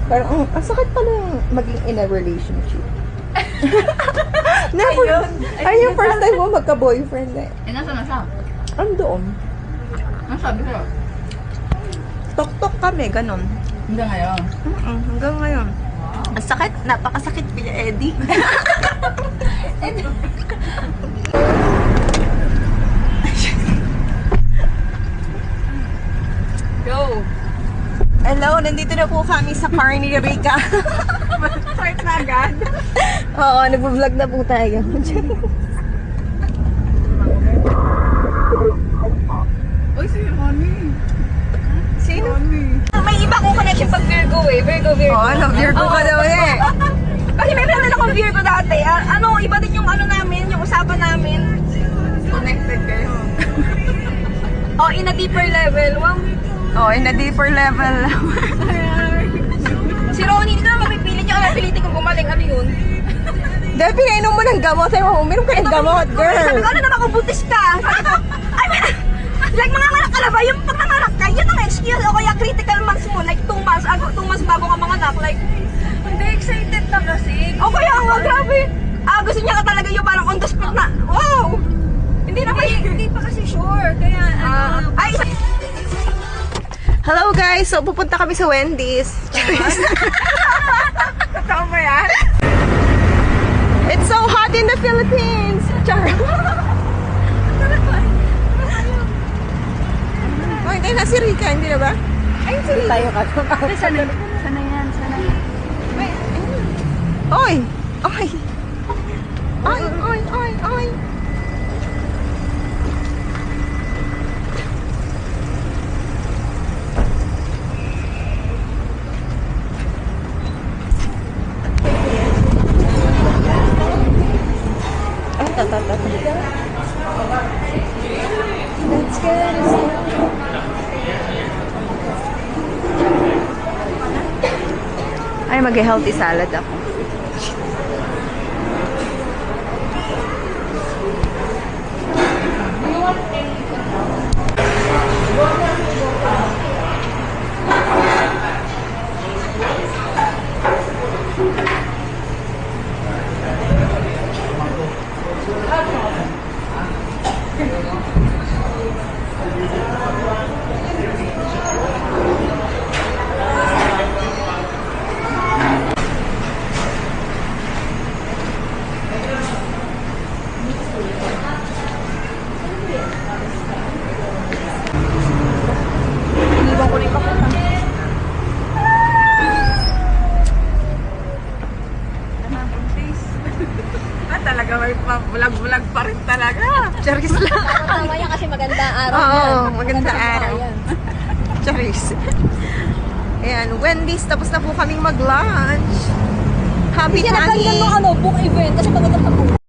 Parang, ang sakit pala yung maging in a relationship. Never. Ay, yung first time mo magka-boyfriend eh. Nasa na siya? Andoon. Ano sabi ko? Tok-tok kami, ganon. Hanggang ngayon. Hanggang ngayon. Ang sakit, napakasakit Kuya Eddie. Go! Hello, nandito na po kami sa car ni Rika. Start na agad? Oo, nag-vlog na po tayo. Uy, si Ronnie. Sino? Ronnie. May iba kong connection pag Virgo eh. Virgo. Oo, Virgo ka daw eh. Kasi may friend akong Virgo dati. Ano, iba din yung ano namin, yung usapan namin. Connected kayo. Oh, in a deeper level. Wow. Oh, in a deeper level. Si Ronnie, hindi ko na mapipili niya. Mapilitin kong gumaling. Ano yun? Dahil pinainom mo ng gamot. Sabi mo, uminom ka ng gamot, girl. Sabi ko, ano naman kung buntis ka? Sabi ko, I mean, like mga anak ka na ba? Yung pag nanganak ka, yun ang excuse. O kaya critical months mo, like 2 months, 2 months bago ka manganak. Like, Hindi, excited na kasi. o kaya nga, grabe. Gusto niya ka talaga yung parang on the spot na, wow! Hindi na Hindi pa kasi sure. Kaya, ay, Hello guys, so pupunta kami sa Wendy's. totoo ba yan? It's so hot in the Philippines. Char. Oh, hindi na si Rika, hindi na ba? Ay, si Rika. Tayo ka. Sana yan, sana yan. Oy! Oy! Oy, oy, oy, oy! Ay, tata. Let's get it. Ay, mag-healthy salad ako. iniwan ko na yung papunta. Talaga may bulag-bulag pa rin talaga. Charis lang. Tama yan kasi maganda araw Oo, yan. maganda araw. yan. Charis. Ayan, Wendy's. Tapos na po kaming mag-lunch. Happy Kasi tummy. naganda ng ano, book event kasi maganda pag